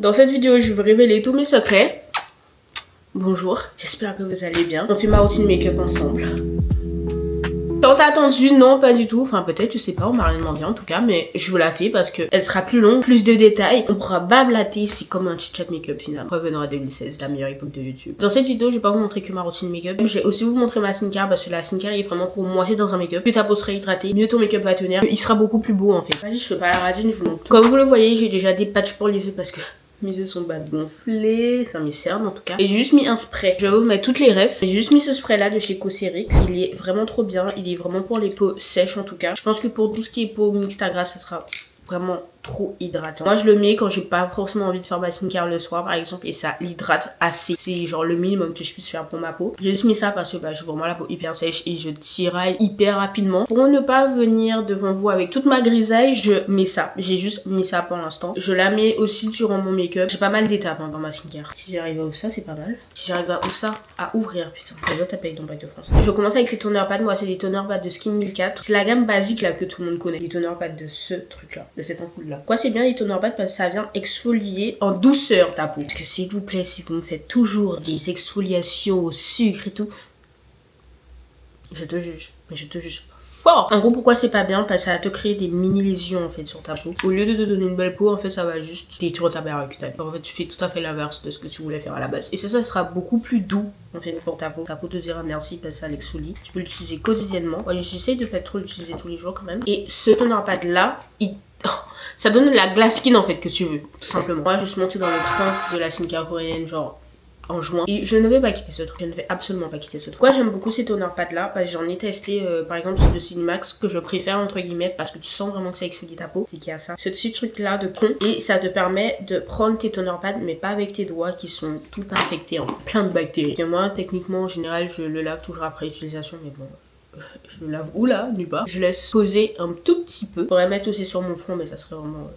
Dans cette vidéo, je vais vous révéler tous mes secrets. Bonjour, j'espère que vous allez bien. On fait ma routine make-up ensemble. Tant attendu, non, pas du tout. Enfin, peut-être, je sais pas, on m'a rien demandé en tout cas, mais je vous la fais parce qu'elle sera plus longue, plus de détails. On pourra bablater, c'est comme un chit-chat make-up finalement. Revenons à 2016, la meilleure époque de YouTube. Dans cette vidéo, je vais pas vous montrer que ma routine make-up. Je vais aussi vous montrer ma skincare parce que la skincare est vraiment pour moi, c'est dans un make-up. Plus ta peau sera hydratée, mieux ton make-up va tenir. Il sera beaucoup plus beau en fait. Vas-y, je fais pas la radine, je vous montre tout. Comme vous le voyez, j'ai déjà des patchs pour les yeux parce que mes yeux sont pas gonflés, enfin mes cernes en tout cas. Et j'ai juste mis un spray. Je vais vous mettre toutes les refs. J'ai juste mis ce spray là de chez Cosrx. Il est vraiment trop bien. Il est vraiment pour les peaux sèches en tout cas. Je pense que pour tout ce qui est peau mixte à grasse, ça sera vraiment trop hydratant. Moi je le mets quand j'ai pas forcément envie de faire ma skincare le soir par exemple et ça l'hydrate assez. C'est genre le minimum que je puisse faire pour ma peau. J'ai juste mis ça parce que j'ai vraiment la peau hyper sèche et je tiraille hyper rapidement. Pour ne pas venir devant vous avec toute ma grisaille, je mets ça. J'ai juste mis ça pour l'instant. Je la mets aussi durant mon make-up. J'ai pas mal d'étapes dans ma skincare. Si j'arrive à où ça, c'est pas mal. Si j'arrive à où ça, à ouvrir, putain. Je dois taper avec ton pack de France. Je commence avec les toners pads. Moi c'est des toners pads de Skin 1004. C'est la gamme basique là que tout le monde connaît. Les toners pads de ce truc là, de cette ampoule là. Quoi, c'est bien les toners pads parce que ça vient exfolier en douceur ta peau. Parce que s'il vous plaît, si vous me faites toujours des exfoliations au sucre et tout, je te juge. Mais je te juge fort. En gros, pourquoi c'est pas bien? Parce que ça va te créer des mini lésions en fait sur ta peau. Au lieu de te donner une belle peau, en fait ça va juste détruire ta barrière cutanée. En fait tu fais tout à fait l'inverse de ce que tu voulais faire à la base. Et ça sera beaucoup plus doux en fait pour ta peau. Ta peau te dira merci parce que ça l'exfolie. Tu peux l'utiliser quotidiennement. Moi j'essaie de pas trop l'utiliser tous les jours quand même. Et ce toner pad là, ça donne la glass skin en fait que tu veux, tout simplement. Moi je suis montée dans le train de la skincare coréenne genre en juin et je ne vais pas quitter ce truc. Je ne vais absolument pas quitter ce truc. Pourquoi j'aime beaucoup ces toner pads là? Parce que j'en ai testé par exemple celui de Cinemax que je préfère entre guillemets parce que tu sens vraiment que ça exfolie ta peau. C'est qu'il y a ça. Ce petit truc là de con et ça te permet de prendre tes toner pads mais pas avec tes doigts qui sont tout infectés en plein de bactéries. Et moi techniquement en général je le lave toujours après utilisation mais bon. Je le lave où là, nulle part. Je laisse poser un tout petit peu. Je pourrais mettre aussi sur mon front mais ça serait vraiment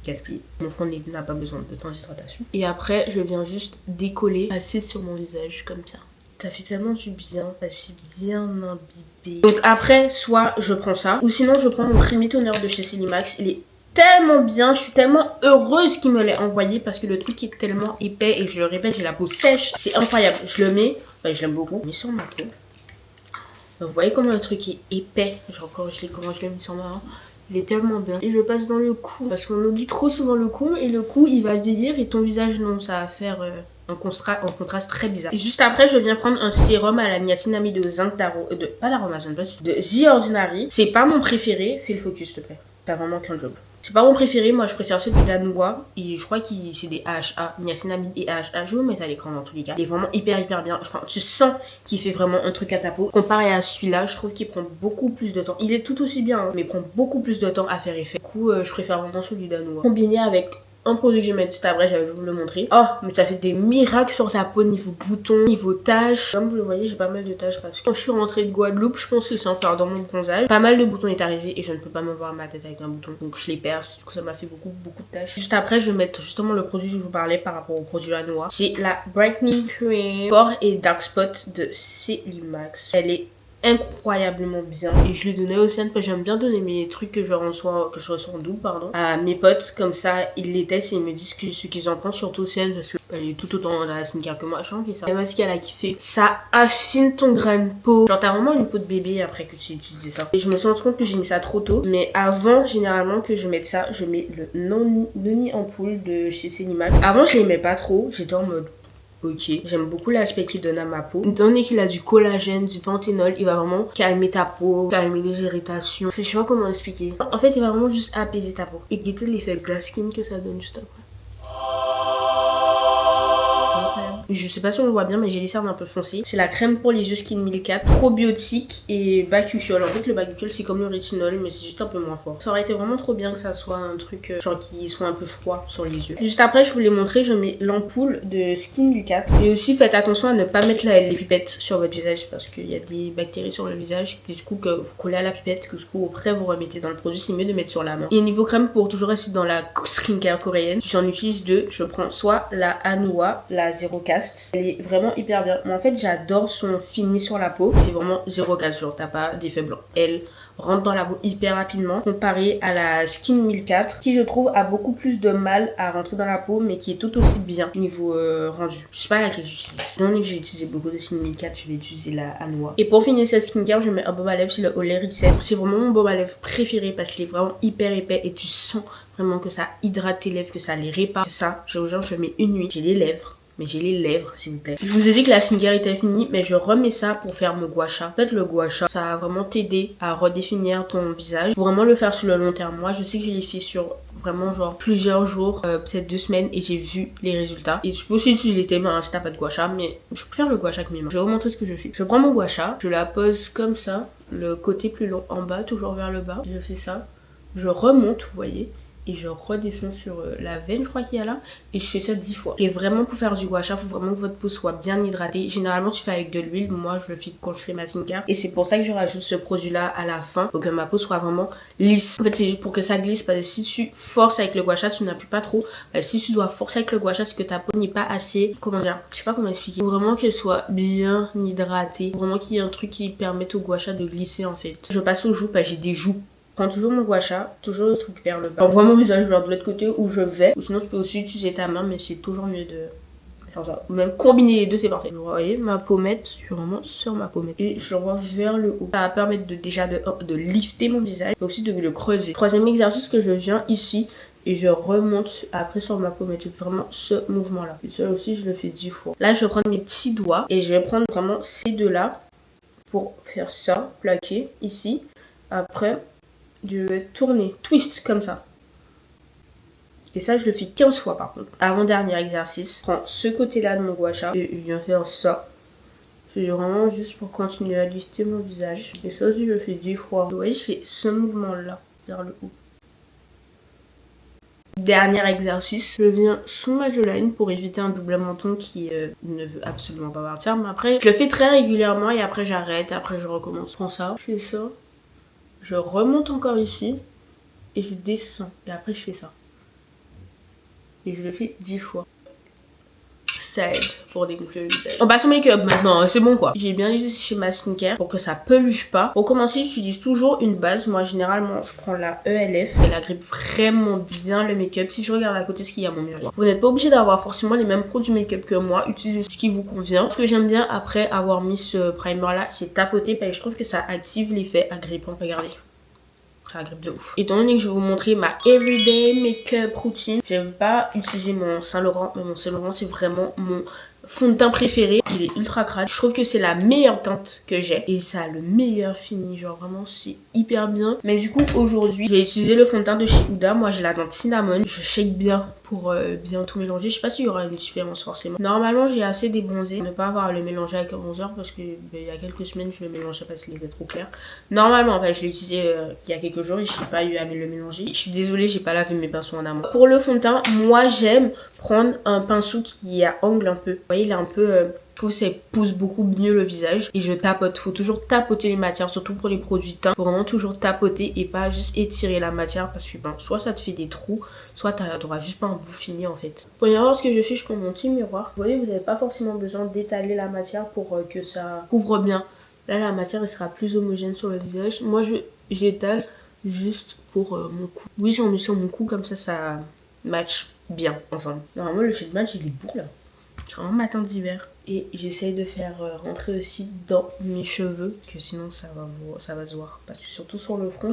gaspillé. Mon front n'a pas besoin de temps d'hydratation. Et après, je viens juste décoller assez sur mon visage comme ça. Ça fait tellement du bien, c'est bien imbibé. Donc après, soit je prends ça, ou sinon je prends mon Creamy Toner de chez Cinemax. Il est tellement bien, je suis tellement heureuse qu'il me l'ait envoyé parce que le truc est tellement épais et je le répète, j'ai la peau sèche. C'est incroyable. Je le mets, enfin je l'aime beaucoup, mais sur ma peau. Donc, vous voyez comment le truc est épais, genre comment je l'ai mis sur ma main. Il est tellement bien. Et je le passe dans le cou. Parce qu'on oublie trop souvent le cou. Et le cou, il va vieillir. Et ton visage, non. Ça va faire un contraste très bizarre. Et juste après, je viens prendre un sérum à la niacinamide de zinc pas d'Aromazone, pas de The Ordinary. C'est pas mon préféré. Fais le focus, s'il te plaît. T'as vraiment qu'un job. C'est pas mon préféré. Moi, je préfère celui danois. Et je crois que c'est des AHA. Niacinamide et AHA. Je vais vous mettre à l'écran dans tous les cas. Il est vraiment hyper bien. Enfin, tu sens qu'il fait vraiment un truc à ta peau. Comparé à celui-là, je trouve qu'il prend beaucoup plus de temps. Il est tout aussi bien, hein, mais il prend beaucoup plus de temps à faire effet. Du coup, je préfère vraiment celui danois. Combiné avec un produit que je vais mettre juste après, j'avais vous le montrer. Oh, mais ça fait des miracles sur ta peau niveau boutons, niveau taches. Comme vous le voyez, j'ai pas mal de taches parce que quand je suis rentrée de Guadeloupe, je pense que c'est encore dans mon bronzage. Pas mal de boutons est arrivé et je ne peux pas me voir ma tête avec un bouton. Donc je les perds, du coup ça m'a fait beaucoup de taches. Juste après, je vais mettre justement le produit que je vous parlais par rapport au produit à noix. C'est la Brightening Cream Pore et Dark Spot de Cinemax. Elle est incroyablement bien et je l'ai donné à Océane parce que j'aime bien donner mes trucs que je reçois en double à mes potes, comme ça ils les testent et ils me disent ce qu'ils en pensent, surtout Océane parce qu'elle est tout autant dans la skincare que moi. Je pense que ça masque qu'elle a kiffé, ça affine ton grain de peau, genre t'as vraiment une peau de bébé après que tu utilises ça. Et je me suis rendu compte que j'ai mis ça trop tôt, mais avant généralement que je mette ça, je mets le Noni ampoule de chez Cinemax. Avant je l'aimais pas trop, j'étais en mode ok, j'aime beaucoup l'aspect qu'il donne à ma peau. Étant donné qu'il a du collagène, du panthénol, il va vraiment calmer ta peau, calmer les irritations. Je sais pas comment expliquer. En fait, il va vraiment juste apaiser ta peau. Et guetter l'effet glass skin que ça donne juste après. Je sais pas si on le voit bien, mais j'ai les cernes un peu foncées. C'est la crème pour les yeux Skin 1004, probiotique et bacuchiol. En fait, le bacuchiol c'est comme le rétinol, mais c'est juste un peu moins fort. Ça aurait été vraiment trop bien que ça soit un truc genre qui soit un peu froid sur les yeux. Juste après, je vous l'ai montré, je mets l'ampoule de Skin 1004. Et aussi, faites attention à ne pas mettre les pipettes sur votre visage parce qu'il y a des bactéries sur le visage. Du coup, que vous collez à la pipette, que du coup, après vous remettez dans le produit, c'est mieux de mettre sur la main. Et niveau crème, pour toujours rester dans la skincare coréenne, j'en utilise deux. Je prends soit la Anua, la Zero Cast. Elle est vraiment hyper bien. Mais en fait, j'adore son fini sur la peau. C'est vraiment zéro cassure. T'as pas d'effet blanc. Elle, rentre dans la peau hyper rapidement comparé à la Skin 1004 qui je trouve a beaucoup plus de mal à rentrer dans la peau mais qui est tout aussi bien niveau rendu. Je sais pas laquelle j'utilise. Étant donné que j'ai utilisé beaucoup de Skin 1004, je vais utiliser la à noix. Et pour finir cette skincare, je mets un baume à lèvres, c'est le Olay Reset. C'est vraiment mon baume à lèvres préféré parce qu'il est vraiment hyper épais et tu sens vraiment que ça hydrate tes lèvres, que ça les répare. Que ça, je le mets une nuit. J'ai les lèvres. Mais j'ai les lèvres, s'il vous plaît. Je vous ai dit que la skincare était finie, mais je remets ça pour faire mon gua sha. En fait, le gua sha, ça va vraiment t'aider à redéfinir ton visage. Faut vraiment le faire sur le long terme. Moi, je sais que je l'ai fait sur vraiment genre plusieurs jours, peut-être 2 semaines, et j'ai vu les résultats. Et tu peux aussi utiliser tes mains si t'as pas de gua sha, mais je préfère le gua sha avec mes mains. Je vais vous montrer ce que je fais. Je prends mon gua sha, je la pose comme ça, le côté plus long en bas, toujours vers le bas. Je fais ça. Je remonte, vous voyez. Et je redescends sur la veine, je crois qu'il y a là. Et je fais ça 10 fois. Et vraiment, pour faire du gua sha, il faut vraiment que votre peau soit bien hydratée. Généralement, tu fais avec de l'huile. Moi, je le fais quand je fais ma skincare. Et c'est pour ça que je rajoute ce produit-là à la fin. Pour que ma peau soit vraiment lisse. En fait, c'est pour que ça glisse. Parce que si tu forces avec le gua sha, tu n'appuies pas trop. Si tu dois forcer avec le gua sha, c'est que ta peau n'est pas assez... Comment dire? Je sais pas comment expliquer. Il faut vraiment qu'elle soit bien hydratée. Faut vraiment qu'il y ait un truc qui permette au gua sha de glisser, en fait. Je passe aux joues parce que j'ai des joues. Je prends toujours mon gua sha, toujours le truc vers le bas. J'envoie mon visage vers de l'autre côté où je vais. Ou sinon, tu peux aussi utiliser ta main, mais c'est toujours mieux de faire ça. Même combiner les deux, c'est parfait. Vous voyez, ma pommette, je suis vraiment sur ma pommette. Et je l'envoie vers le haut. Ça va permettre de lifter mon visage, mais aussi de le creuser. Troisième exercice que je viens ici. Et je remonte après sur ma pommette. Je fais vraiment ce mouvement-là. Et ça aussi, je le fais 10 fois. Là, je vais prendre mes petits doigts. Et je vais prendre vraiment ces deux-là pour faire ça, plaquer ici. Après... je vais tourner, twist comme ça. Et ça, je le fais 15 fois par contre. Avant-dernier exercice, je prends ce côté-là de mon gua sha et je viens faire ça. C'est vraiment juste pour continuer à lister mon visage. Et ça aussi, je le fais 10 fois. Vous voyez, je fais ce mouvement-là vers le haut. Dernier exercice, je viens sous ma jawline pour éviter un double menton qui ne veut absolument pas partir. Mais après, je le fais très régulièrement et après j'arrête, après je recommence. Je prends ça, je fais ça. Je remonte encore ici et je descends. Et après, je fais ça. Et je le fais 10 fois. Ça aide pour dégonfler le visage. On passe au make-up maintenant, c'est bon quoi. J'ai bien utilisé chez ma skincare pour que ça peluche pas. Pour commencer, j'utilise toujours une base. Moi, généralement, je prends la ELF. Elle agrippe vraiment bien le make-up. Si je regarde à côté ce qu'il y a à mon miroir. Vous n'êtes pas obligé d'avoir forcément les mêmes produits make-up que moi. Utilisez ce qui vous convient. Ce que j'aime bien après avoir mis ce primer là, c'est tapoter parce que je trouve que ça active l'effet agrippant. Regardez. Ça agrippe de ouf. Étant donné que je vais vous montrer ma everyday makeup routine, je ne vais pas utiliser mon Saint Laurent, mais mon Saint Laurent c'est vraiment mon fond de teint préféré. Il est ultra crade. Je trouve que c'est la meilleure teinte que j'ai. Et ça a le meilleur fini. Genre vraiment c'est hyper bien. Mais du coup aujourd'hui je vais utiliser le fond de teint de chez Huda. Moi j'ai la teinte cinnamon. Je shake bien pour bien tout mélanger. Je sais pas s'il y aura une différence forcément. Normalement j'ai assez débronzé. Ne pas avoir à le mélanger avec un bronzer parce que il y a quelques semaines je le mélangeais parce qu'il était trop clair. Normalement je l'ai utilisé il y a quelques jours et je n'ai pas eu à le mélanger. Je suis désolée, j'ai pas lavé mes pinceaux en amont. Pour le fond de teint, moi j'aime prendre un pinceau qui est à angle un peu. Vous voyez il est un peu... je trouve que ça pousse beaucoup mieux le visage et je tapote. Faut toujours tapoter les matières, surtout pour les produits de teint. Faut vraiment toujours tapoter et pas juste étirer la matière parce que ben, soit ça te fait des trous, soit t'auras juste pas un bout fini en fait. Premièrement, ce que je fais, je prends mon petit miroir. Vous voyez, vous n'avez pas forcément besoin d'étaler la matière pour que ça couvre bien. Là, la matière elle sera plus homogène sur le visage. Moi, j'étale juste pour mon cou. Oui, j'en mets sur mon cou comme ça match bien ensemble. Normalement, le shade match il est beau là. C'est vraiment ma teinte d'hiver. Et j'essaye de faire rentrer aussi dans mes cheveux, que sinon ça va se voir. Parce que surtout sur le front,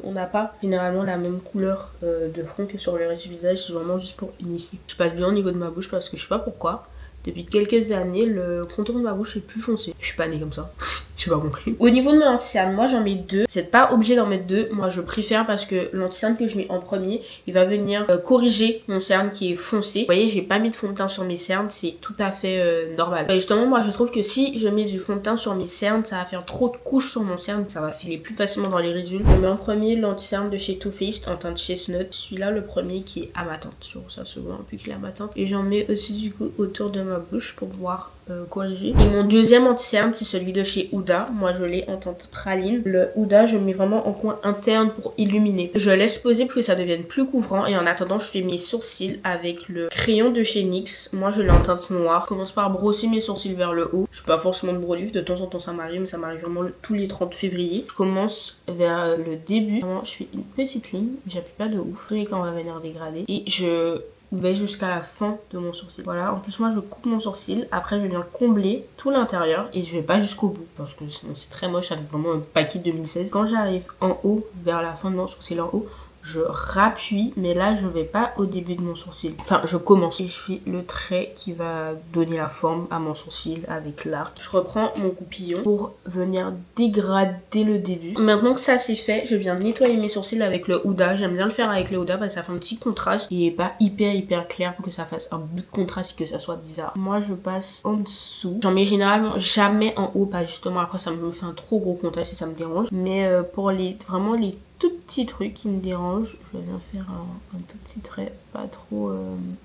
on n'a pas généralement la même couleur de front que sur le reste du visage. C'est vraiment juste pour unifier. Je passe bien au niveau de ma bouche parce que je sais pas pourquoi. Depuis quelques années, le contour de ma bouche est plus foncé. Je suis pas née comme ça. J'ai pas compris. Au niveau de mon anti-cerne, moi j'en mets 2. Vous n'êtes pas obligé d'en mettre 2. Moi je préfère parce que l'anti-cerne que je mets en premier, il va venir corriger mon cerne qui est foncé. Vous voyez, j'ai pas mis de fond de teint sur mes cernes, c'est tout à fait normal. Et justement, moi je trouve que si je mets du fond de teint sur mes cernes, ça va faire trop de couches sur mon cerne, ça va filer plus facilement dans les ridules. Je mets en premier l'anti-cerne de chez Too Faced en teinte Chestnut. Celui-là, le premier qui est à ma teinte. Sur ça se voit un peu qu'il est à ma teinte. Et j'en mets aussi du coup autour de ma bouche pour pouvoir corrigé. Et mon deuxième anti-cerne, c'est celui de chez Huda. Moi, je l'ai en teinte praline. Le Huda, je mets vraiment en coin interne pour illuminer. Je laisse poser pour que ça devienne plus couvrant. Et en attendant, je fais mes sourcils avec le crayon de chez NYX. Moi, je l'ai en teinte noire. Je commence par brosser mes sourcils vers le haut. Je suis pas forcément de brolif. De temps en temps, ça m'arrive. Mais ça m'arrive vraiment tous les 30 février. Je commence vers le début. Vraiment, je fais une petite ligne. J'appuie pas de ouf. Et quand on va venir dégrader. Et je vais jusqu'à la fin de mon sourcil. Voilà, en plus moi je coupe mon sourcil, après je viens combler tout l'intérieur et je vais pas jusqu'au bout parce que sinon c'est très moche avec vraiment un paquet 2016. Quand j'arrive en haut, vers la fin de mon sourcil en haut, je rappuie, mais là je vais pas au début de mon sourcil. Enfin, je commence et je fais le trait qui va donner la forme à mon sourcil avec l'arc. Je reprends mon coupillon pour venir dégrader le début. Maintenant que ça c'est fait, je viens nettoyer mes sourcils avec le Huda. J'aime bien le faire avec le Huda parce que ça fait un petit contraste. Il est pas hyper clair pour que ça fasse un big contraste et que ça soit bizarre. Moi je passe en dessous. J'en mets généralement jamais en haut, pas justement après ça me fait un trop gros contraste et ça me dérange. Mais pour vraiment les tout petits trucs qui me dérangent, je vais faire un tout petit trait pas trop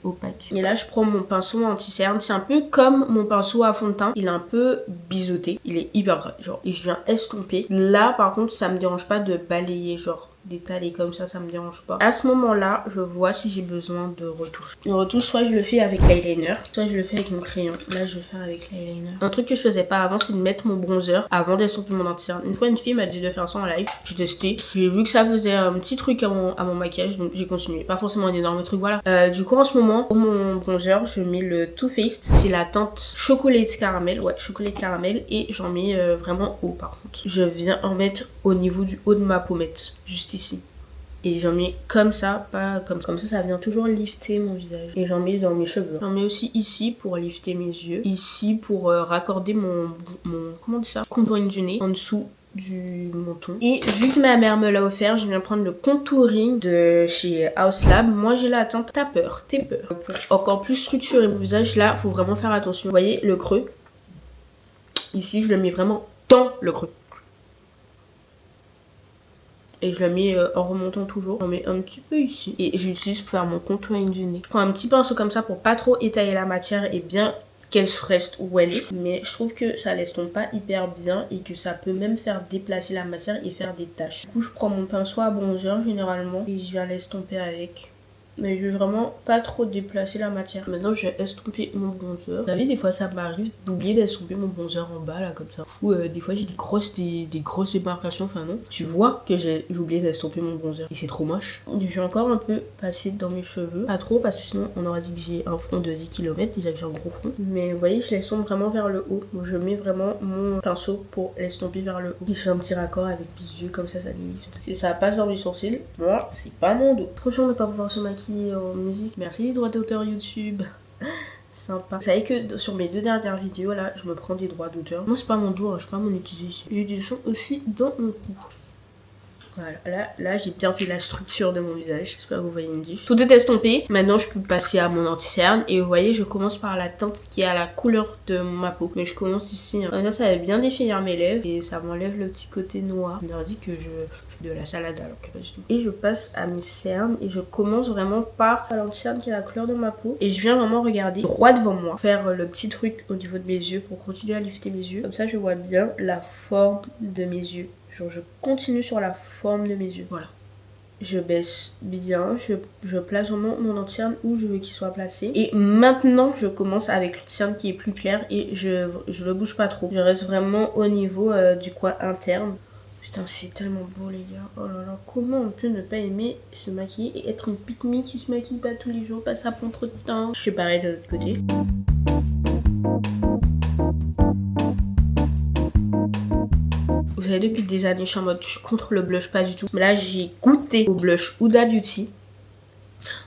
opaque. Et là je prends mon pinceau anti-cerne, c'est un peu comme mon pinceau à fond de teint, il est un peu biseauté, il est hyper gras genre, et je viens estomper. Là par contre ça me dérange pas de balayer genre d'étaler comme ça me dérange pas. À ce moment là je vois si j'ai besoin de retouche. Une retouche, soit je le fais avec l'eyeliner, soit je le fais avec mon crayon. Là je vais le faire avec l'eyeliner. Un truc que je faisais pas avant, c'est de mettre mon bronzer avant d'estomper mon anti-cerne. Une fois une fille m'a dit de faire ça en live, j'ai testé, j'ai vu que ça faisait un petit truc à mon maquillage, donc j'ai continué. Pas forcément un énorme truc, voilà. Du coup en ce moment pour mon bronzer je mets le Too Faced, c'est la teinte chocolat caramel, ouais chocolat caramel, et j'en mets vraiment haut par contre. Je viens en mettre au niveau du haut de ma pommette, juste ici. Et j'en mets comme ça, pas comme ça. Comme ça, ça vient toujours lifter mon visage. Et j'en mets dans mes cheveux. J'en mets aussi ici pour lifter mes yeux. Ici pour raccorder mon comment on dit ça, contouring du nez en dessous du menton. Et vu que ma mère me l'a offert, je viens prendre le contouring de chez House Lab. Moi j'ai la teinte Taper. Pour encore plus structurer mon visage, là faut vraiment faire attention. Vous voyez le creux, ici je le mets vraiment dans le creux. Et je la mets en remontant toujours. J'en mets un petit peu ici. Et j'utilise pour faire mon contouring du nez. Je prends un petit pinceau comme ça pour pas trop étaler la matière et bien qu'elle reste où elle est. Mais je trouve que ça l'estompe pas hyper bien et que ça peut même faire déplacer la matière et faire des taches. Du coup je prends mon pinceau à bronzer généralement et je viens l'estomper avec. Mais je vais vraiment pas trop déplacer la matière. Maintenant je vais estomper mon bronzer. Vous savez, des fois ça m'arrive d'oublier d'estomper mon bronzer en bas là comme ça. Ou des fois j'ai des grosses démarcations, enfin non. Tu vois que j'ai oublié d'estomper mon bronzer et c'est trop moche. Je vais encore un peu passer dans mes cheveux. Pas trop parce que sinon on aurait dit que j'ai un front de 10 km. Déjà que j'ai un gros front. Mais vous voyez, je l'estompe vraiment vers le haut. Donc je mets vraiment mon pinceau pour l'estomper vers le haut. Et je fais un petit raccord avec mes yeux comme ça lift. Et ça passe dans mes sourcils. Moi, c'est pas mon dos. Trop chiant de pas pouvoir se maquiller en musique. Merci les droits d'auteur YouTube. Sympa. Vous savez que sur mes 2 dernières vidéos là, je me prends des droits d'auteur. Moi c'est pas mon dos, hein, je peux pas m'en utiliser. J'ai du son aussi dans mon cou. Voilà, là j'ai bien fait la structure de mon visage. J'espère que vous voyez une diff. Tout est estompé. Maintenant je peux passer à mon anti-cerne. Et vous voyez, je commence par la teinte qui est à la couleur de ma peau. Mais je commence ici. Comme ça va bien définir mes lèvres. Et ça m'enlève le petit côté noir. On leur dit que je fais de la salade alors que pas du tout. Et je passe à mes cernes. Et je commence vraiment par l'anti-cerne qui est à la couleur de ma peau. Et je viens vraiment regarder droit devant moi. Faire le petit truc au niveau de mes yeux pour continuer à lifter mes yeux. Comme ça je vois bien la forme de mes yeux. Genre je continue sur la forme de mes yeux. Voilà. Je baisse bien. Je place vraiment mon anti-cerne où je veux qu'il soit placé. Et maintenant je commence avec l'anti-cerne qui est plus clair. Et je le bouge pas trop. Je reste vraiment au niveau du coin interne. Putain c'est tellement beau les gars. Oh là là. Comment on peut ne pas aimer se maquiller et être une pique-me qui se maquille pas tous les jours. Pas ça prend trop de temps. Je fais pareil de l'autre côté. Vous savez, depuis des années, je suis en mode, je suis contre le blush, pas du tout. Mais là, j'ai goûté au blush Huda Beauty.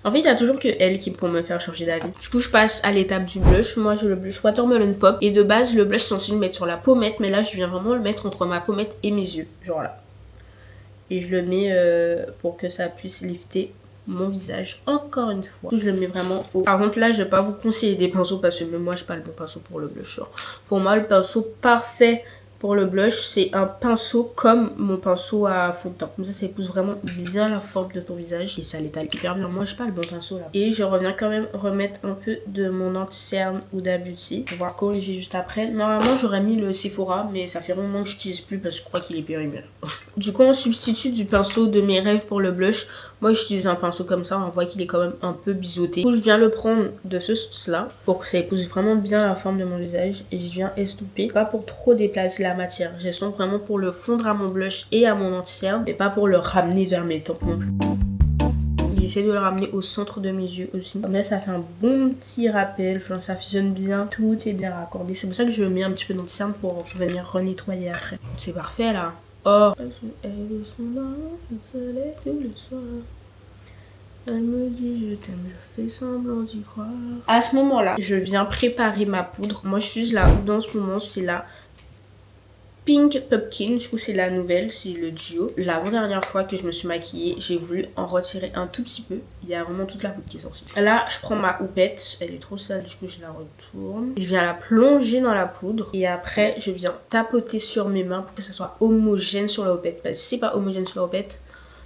En fait, il y a toujours que elle qui peut me faire changer d'avis. Du coup, je passe à l'étape du blush. Moi, j'ai le blush Watermelon Pop. Et de base, le blush, je suis censée le mettre sur la pommette. Mais là, je viens vraiment le mettre entre ma pommette et mes yeux. Genre là. Et je le mets pour que ça puisse lifter mon visage encore une fois. Je le mets vraiment haut. Par contre là je vais pas vous conseiller des pinceaux parce que même moi je n'ai pas le bon pinceau pour le blush. Pour moi le pinceau parfait pour le blush, c'est un pinceau comme mon pinceau à fond de teint. Comme ça épouse vraiment bien la forme de ton visage et ça l'étale hyper bien. Moi, j'ai pas le bon pinceau là. Et je reviens quand même remettre un peu de mon anti-cerne Huda Beauty pour pouvoir corriger juste après. Normalement, j'aurais mis le Sephora, mais ça fait un moment que je n'utilise plus parce que je crois qu'il est périmé. Du coup, en substitut du pinceau de mes rêves pour le blush, moi j'utilise un pinceau comme ça, on voit qu'il est quand même un peu biseauté. Du coup, je viens le prendre de ce sens-là pour que ça épouse vraiment bien la forme de mon visage et je viens estomper, pas pour trop déplacer la matière. J'estompe vraiment pour le fondre à mon blush et à mon anti-cerne, mais pas pour le ramener vers mes tempes non plus. J'essaie de le ramener au centre de mes yeux aussi. Comme ça fait un bon petit rappel. Genre, ça fusionne bien. Tout est bien raccordé. C'est pour ça que je mets un petit peu d'anti-cerne pour venir renettoyer après. C'est parfait là. Oh. Elle me dit je t'aime, je fais semblant d'y croire. À ce moment-là, je viens préparer ma poudre. Moi, je suis là dans ce moment, c'est la Pink Pumpkin, du coup c'est la nouvelle, c'est le duo. L'avant-dernière fois que je me suis maquillée, j'ai voulu en retirer un tout petit peu. Il y a vraiment toute la poudre qui est sortie. Là, je prends ma houppette, elle est trop sale, du coup je la retourne. Je viens la plonger dans la poudre et après je viens tapoter sur mes mains pour que ça soit homogène sur la houppette. Parce que si c'est pas homogène sur la houppette,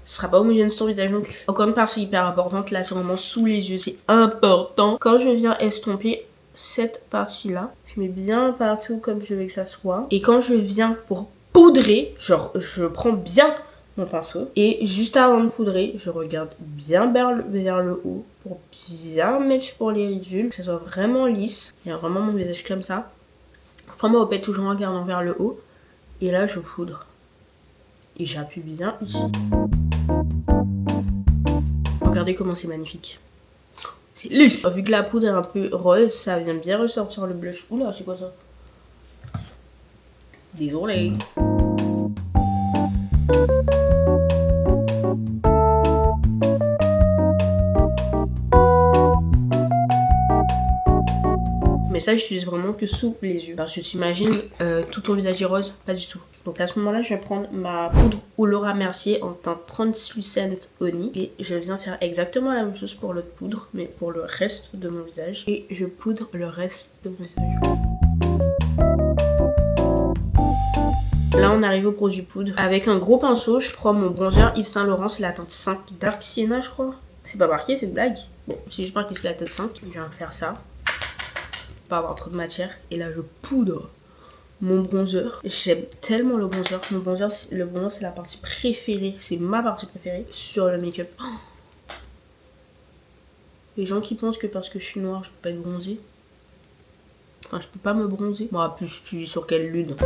ce sera pas homogène sur le visage non plus. Encore une partie hyper importante, là c'est vraiment sous les yeux, c'est important. Quand je viens estomper cette partie-là, je mets bien partout comme je veux que ça soit. Et quand je viens pour poudrer, genre je prends bien mon pinceau. Et juste avant de poudrer, je regarde bien vers le haut pour bien mettre pour les ridules, que ça soit vraiment lisse. Il y a vraiment mon visage comme ça. Je prends ma houppette toujours en regardant vers le haut. Et là, je poudre. Et j'appuie bien ici. Regardez comment c'est magnifique. C'est lisse. Vu que la poudre est un peu rose, ça vient bien ressortir le blush. Oula, c'est quoi ça? Désolé. Mais ça, j'utilise vraiment que sous les yeux. Parce que t'imagines, tout ton visage est rose, pas du tout. Donc à ce moment-là, je vais prendre ma poudre Laura Mercier en teint Translucent Honey. Et je viens faire exactement la même chose pour l'autre poudre, mais pour le reste de mon visage. Et je poudre le reste de mon visage. Là, on arrive au produit poudre. Avec un gros pinceau, je prends mon bronzer Yves Saint Laurent, c'est la teinte 5 Dark Sienna, je crois. C'est pas marqué, c'est une blague. Bon, si je marque ici la teinte 5, je viens faire ça. Pas avoir trop de matière. Et là, je poudre mon bronzer. J'aime tellement le bronzer. Le bronzer, c'est la partie préférée. C'est ma partie préférée sur le make-up. Oh, les gens qui pensent que parce que je suis noire, je peux pas être bronzée. Enfin, je peux pas me bronzer. Bon, plus tu vis sur quelle lune.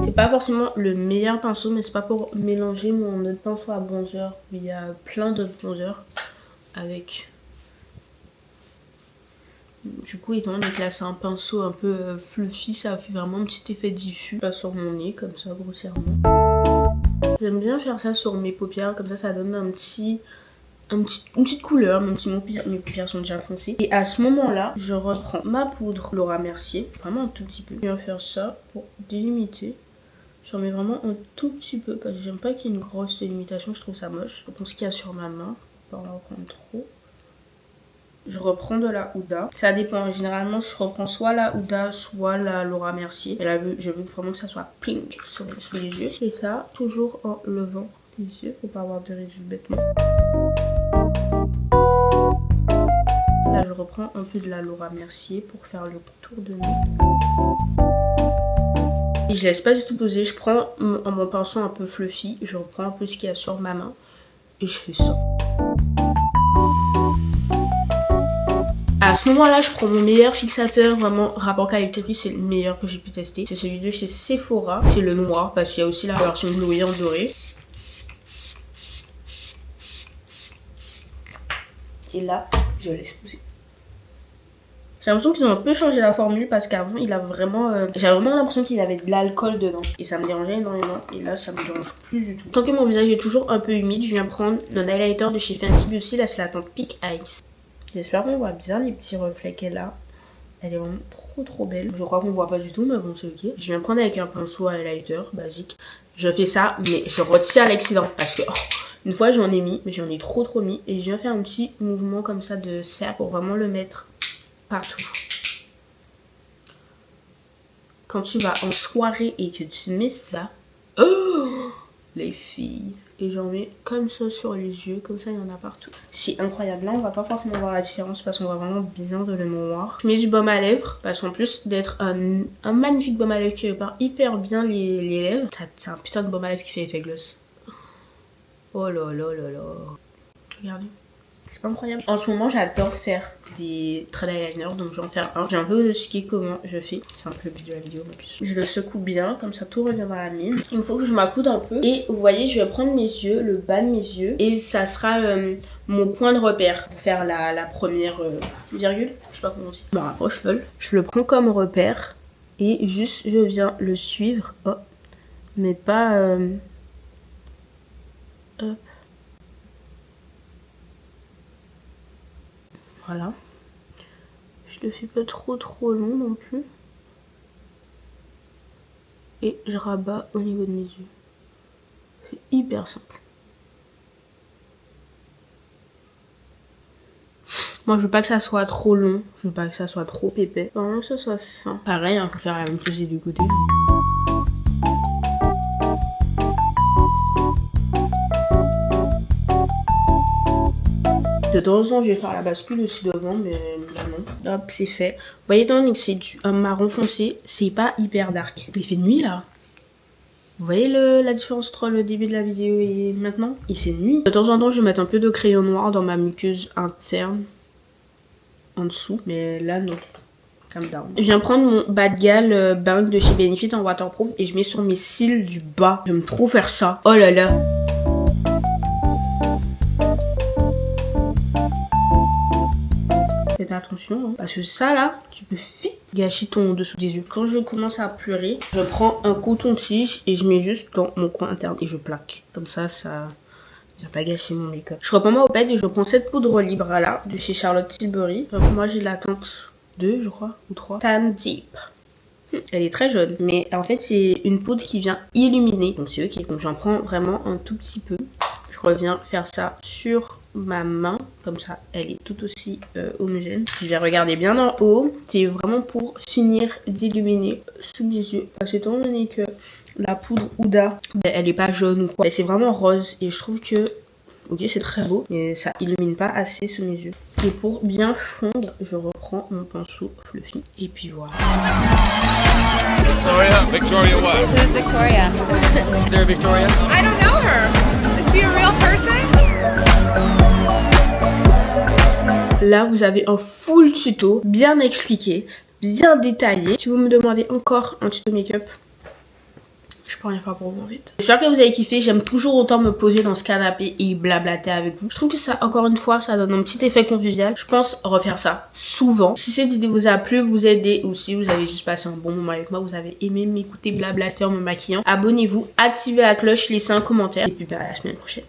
C'est pas forcément le meilleur pinceau, mais c'est pas pour mélanger mon autre pinceau à bronzer. Il y a plein d'autres bronzers avec... Du coup, étant donné que là c'est un pinceau un peu fluffy, ça fait vraiment un petit effet diffus. Pas sur mon nez, comme ça, grossièrement. J'aime bien faire ça sur mes paupières, comme ça donne une petite couleur, même si mes paupières sont déjà foncées. Et à ce moment-là, je reprends ma poudre Laura Mercier, vraiment un tout petit peu. Je viens faire ça pour délimiter. J'en mets vraiment un tout petit peu, parce que j'aime pas qu'il y ait une grosse délimitation, je trouve ça moche. Je reprends ce qu'il y a sur ma main, pour pas en prendre trop. Je reprends de la Huda. Ça dépend. Généralement, je reprends soit la Huda, soit la Laura Mercier. Et là, je veux vraiment que ça soit pink sous les yeux. Et ça, toujours en levant les yeux pour pas avoir de ridules bêtement. Là, je reprends un peu de la Laura Mercier pour faire le tour de nez. Et je laisse pas du tout poser. Je prends mon pinceau un peu fluffy. Je reprends un peu ce qu'il y a sur ma main. Et je fais ça. À ce moment-là, je prends mon meilleur fixateur, vraiment rapport qualité-prix, c'est le meilleur que j'ai pu tester. C'est celui de chez Sephora, c'est le noir parce qu'il y a aussi la version Chloé en doré. Et là, je laisse poser. J'ai l'impression qu'ils ont un peu changé la formule parce qu'avant, il a vraiment... j'avais vraiment l'impression qu'il avait de l'alcool dedans. Et ça me dérangeait énormément. Et là, ça me dérange plus du tout. Tant que mon visage est toujours un peu humide, je viens prendre un highlighter de chez Fenty Beauty. Là, c'est la teinte Peak Ice. J'espère qu'on voit bien les petits reflets qu'elle a. Elle est vraiment trop belle. Je crois qu'on voit pas du tout, mais bon, c'est ok. Je viens prendre avec un pinceau highlighter basique. Je fais ça, mais je retire l'excédent parce que une fois j'en ai mis, mais j'en ai trop mis. Et je viens faire un petit mouvement comme ça de serre pour vraiment le mettre partout. quand tu vas en soirée et que tu mets ça, oh, les filles, et j'en mets comme ça sur les yeux, comme ça il y en a partout. C'est incroyable. Là on va pas forcément voir la différence parce qu'on voit vraiment bien de le noir. Je mets du baume à lèvres parce qu'en plus d'être un magnifique baume à lèvres qui répare hyper bien les lèvres, c'est un putain de baume à lèvres qui fait effet gloss. Oh là là là là. Regardez. C'est pas incroyable. En ce moment, j'adore faire des traits d'eyeliner, donc je vais en faire un. Je vais un peu vous expliquer comment je fais. C'est un peu le but de la vidéo, ma puce. Je le secoue bien, comme ça tout revient dans la mine. Il me faut que je m'accoude un peu. Et vous voyez, je vais prendre mes yeux, le bas de mes yeux. Et ça sera mon point de repère pour faire la première virgule. Je sais pas comment on dit. Je me rapproche, lol. Je le prends comme repère. Et juste, je viens le suivre. Oh. Mais pas... Hop. Voilà. Je le fais pas trop long non plus. Et je rabats au niveau de mes yeux. C'est hyper simple. Moi je veux pas que ça soit trop long. Je veux pas que ça soit trop épais. Vraiment que ça soit fin. Pareil, hein, je peux faire la même chose des deux côtés. De temps en temps, je vais faire la bascule aussi devant, mais non. Hop, c'est fait. Vous voyez, étant donné que c'est un marron foncé, c'est pas hyper dark. Il fait nuit là. Vous voyez la différence entre le début de la vidéo et maintenant? Il fait nuit. De temps en temps, je vais mettre un peu de crayon noir dans ma muqueuse interne. En dessous. Mais là, non. Calm down. Je viens prendre mon Bad Gal Bank de chez Benefit en waterproof et je mets sur mes cils du bas. J'aime trop faire ça. Oh là là. Faites attention, hein, parce que ça là, tu peux vite gâcher ton dessous des yeux. Quand je commence à pleurer, je prends un coton-tige et je mets juste dans mon coin interne et je plaque. Comme ça, ça va pas gâcher mon make-up. Je reprends ma houppette et je prends cette poudre Libra là, de chez Charlotte Tilbury. Donc moi j'ai la teinte 2, je crois, ou 3. Tan Deep. Elle est très jaune, mais en fait c'est une poudre qui vient illuminer. Donc c'est ok. Donc j'en prends vraiment un tout petit peu. Je reviens faire ça sur ma main, comme ça elle est tout aussi homogène. Je vais regarder bien en haut, c'est vraiment pour finir d'illuminer sous les yeux. Parce que étant donné que la poudre Huda, elle est pas jaune ou quoi, c'est vraiment rose et je trouve que, ok c'est très beau, mais ça illumine pas assez sous mes yeux. Et pour bien fondre, je reprends mon pinceau fluffy et puis voilà. Victoria? Victoria what? Who's Victoria? Is there a Victoria? I don't know her. Is she a real person? Là, vous avez un full tuto, bien expliqué, bien détaillé. Si vous me demandez encore un tuto make-up, je peux rien faire pour vous en fait. J'espère que vous avez kiffé. J'aime toujours autant me poser dans ce canapé et blablater avec vous. Je trouve que ça, encore une fois, ça donne un petit effet convivial. Je pense refaire ça souvent. Si cette vidéo vous a plu, vous aidez, ou si vous avez juste passé un bon moment avec moi, vous avez aimé m'écouter blablater en me maquillant, abonnez-vous, activez la cloche, laissez un commentaire et puis à la semaine prochaine.